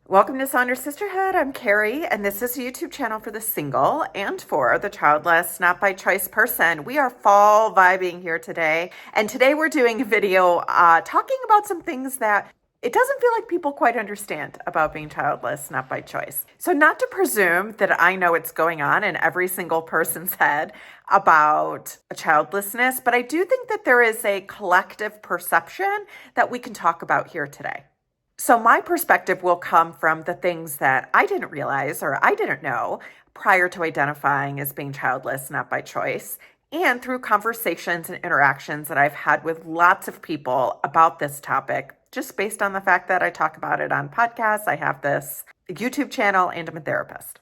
Welcome to Saunders Sisterhood. I'm Carrie, and this is a YouTube channel for the single and for the childless, not by choice person. We are fall vibing here today, and today we're doing a video talking about some things that it doesn't feel like people quite understand about being childless, not by choice. So not to presume that I know what's going on in every single person's head about childlessness, but I do think that there is a collective perception that we can talk about here today. So my perspective will come from the things that I didn't realize or I didn't know prior to identifying as being childless, not by choice, and through conversations and interactions that I've had with lots of people about this topic, just based on the fact that I talk about it on podcasts. I have this YouTube channel and I'm a therapist.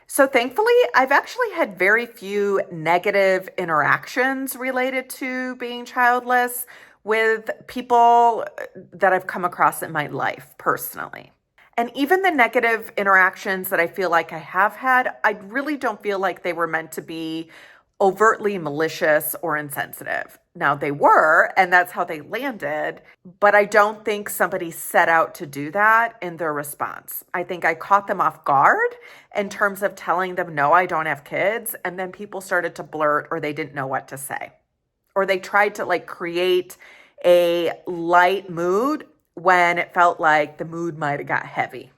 So thankfully, I've actually had very few negative interactions related to being childless with people that I've come across in my life personally. And even the negative interactions that I feel like I have had, I really don't feel like they were meant to be overtly malicious or insensitive. Now they were, and that's how they landed, but I don't think somebody set out to do that in their response. I think I caught them off guard in terms of telling them, no, I don't have kids. And then people started to blurt or they didn't know what to say. Or they tried to create a light mood when it felt like the mood might have got heavy.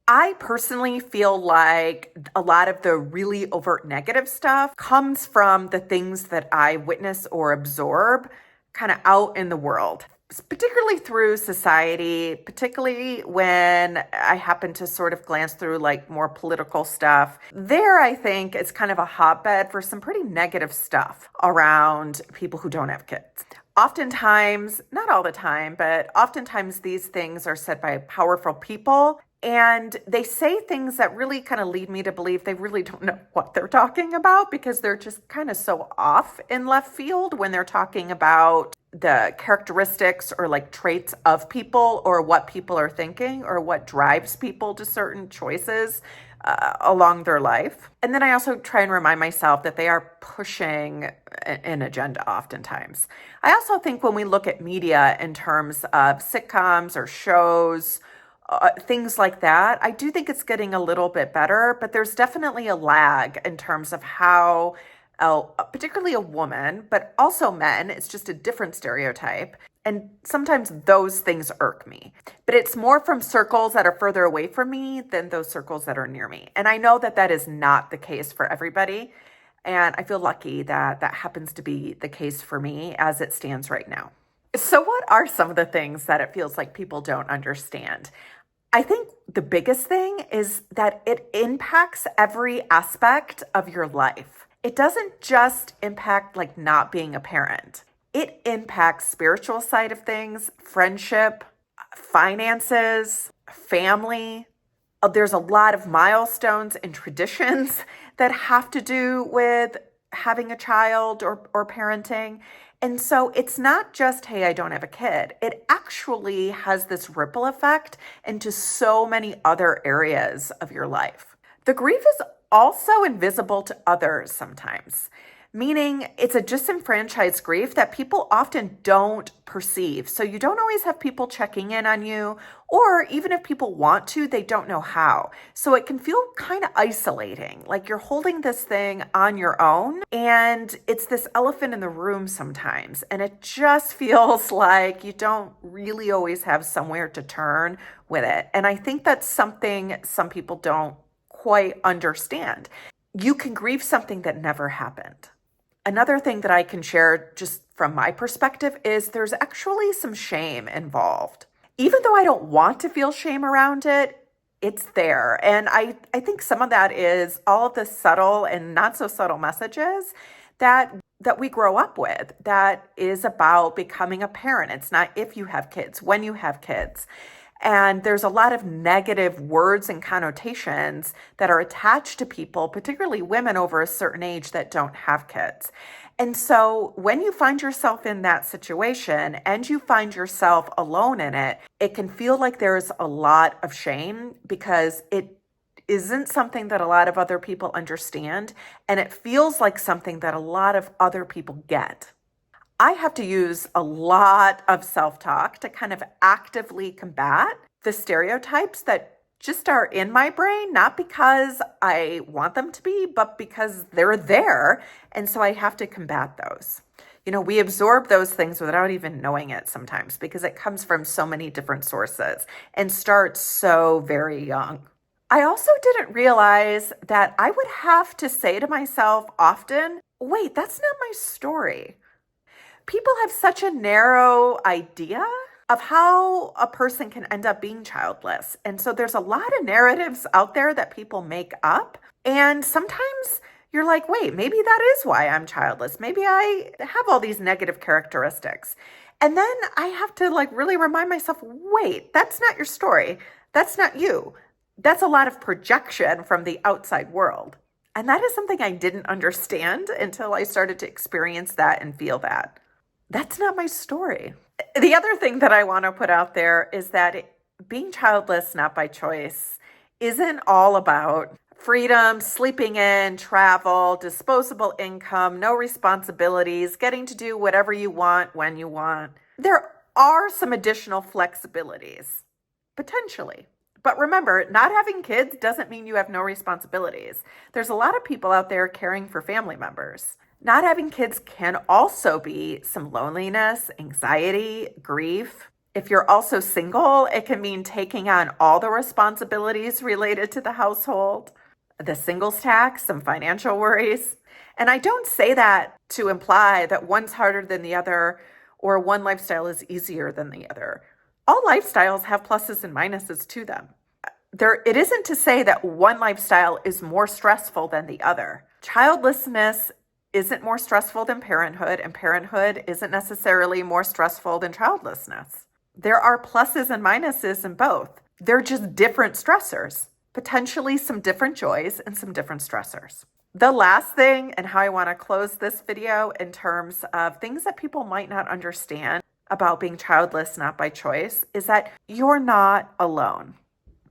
I personally feel like a lot of the really overt negative stuff comes from the things that I witness or absorb kind of out in the world, particularly through society, particularly when I happen to sort of glance through more political stuff. There, I think it's kind of a hotbed for some pretty negative stuff around people who don't have kids. Oftentimes, not all the time, but oftentimes these things are said by powerful people. And they say things that really kind of lead me to believe they really don't know what they're talking about because they're just kind of so off in left field when they're talking about the characteristics or traits of people or what people are thinking or what drives people to certain choices along their life. And then I also try and remind myself that they are pushing an agenda oftentimes. I also think when we look at media in terms of sitcoms or shows, things like that, I do think it's getting a little bit better, but there's definitely a lag in terms of how, particularly a woman, but also men, it's just a different stereotype. And sometimes those things irk me, but it's more from circles that are further away from me than those circles that are near me. And I know that that is not the case for everybody. And I feel lucky that that happens to be the case for me as it stands right now. So what are some of the things that it feels like people don't understand? I think the biggest thing is that it impacts every aspect of your life. It doesn't just impact not being a parent. It impacts spiritual side of things, friendship, finances, family. There's a lot of milestones and traditions that have to do with having a child or parenting. And so it's not just, hey, I don't have a kid. It actually has this ripple effect into so many other areas of your life. The grief is also invisible to others sometimes, meaning it's a disenfranchised grief that people often don't perceive. So you don't always have people checking in on you, or even if people want to, they don't know how. So it can feel kind of isolating, like you're holding this thing on your own, and it's this elephant in the room sometimes. And it just feels like you don't really always have somewhere to turn with it. And I think that's something some people don't quite understand. You can grieve something that never happened. Another thing that I can share just from my perspective is there's actually some shame involved. Even though I don't want to feel shame around it, it's there. And I think some of that is all of the subtle and not so subtle messages that we grow up with that is about becoming a parent. It's not if you have kids, when you have kids. And there's a lot of negative words and connotations that are attached to people, particularly women over a certain age that don't have kids. And so when you find yourself in that situation and you find yourself alone in it, it can feel like there's a lot of shame because it isn't something that a lot of other people understand. And it feels like something that a lot of other people get. I have to use a lot of self-talk to kind of actively combat the stereotypes that just are in my brain, not because I want them to be, but because they're there. And so I have to combat those. We absorb those things without even knowing it sometimes because it comes from so many different sources and starts so very young. I also didn't realize that I would have to say to myself often, wait, that's not my story. People have such a narrow idea of how a person can end up being childless. And so there's a lot of narratives out there that people make up. And sometimes you're like, wait, maybe that is why I'm childless. Maybe I have all these negative characteristics. And then I have to really remind myself, wait, that's not your story. That's not you. That's a lot of projection from the outside world. And that is something I didn't understand until I started to experience that and feel that. That's not my story. The other thing that I want to put out there is that being childless, not by choice, isn't all about freedom, sleeping in, travel, disposable income, no responsibilities, getting to do whatever you want when you want. There are some additional flexibilities, potentially. But remember, not having kids doesn't mean you have no responsibilities. There's a lot of people out there caring for family members. Not having kids can also be some loneliness, anxiety, grief. If you're also single, it can mean taking on all the responsibilities related to the household, the singles tax, some financial worries. And I don't say that to imply that one's harder than the other or one lifestyle is easier than the other. All lifestyles have pluses and minuses to them. It isn't to say that one lifestyle is more stressful than the other. Childlessness isn't more stressful than parenthood, and parenthood isn't necessarily more stressful than childlessness. There are pluses and minuses in both. They're just different stressors, potentially some different joys and some different stressors. The last thing, and how I want to close this video in terms of things that people might not understand about being childless, not by choice, is that you're not alone.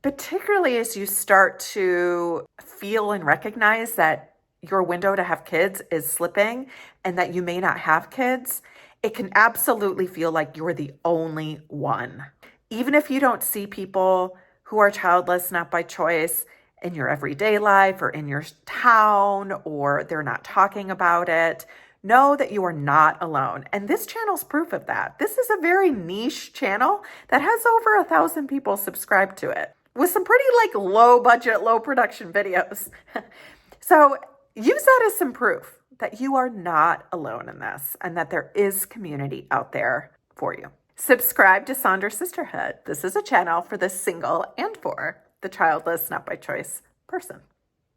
Particularly as you start to feel and recognize that your window to have kids is slipping and that you may not have kids, it can absolutely feel like you're the only one. Even if you don't see people who are childless, not by choice, in your everyday life or in your town, or they're not talking about it, know that you are not alone. And this channel's proof of that. This is a very niche channel that has over 1,000 people subscribed to it with some pretty low budget, low production videos. So use that as some proof that you are not alone in this and that there is community out there for you. Subscribe to Sonder Sisterhood. This is a channel for the single and for the childless, not by choice person.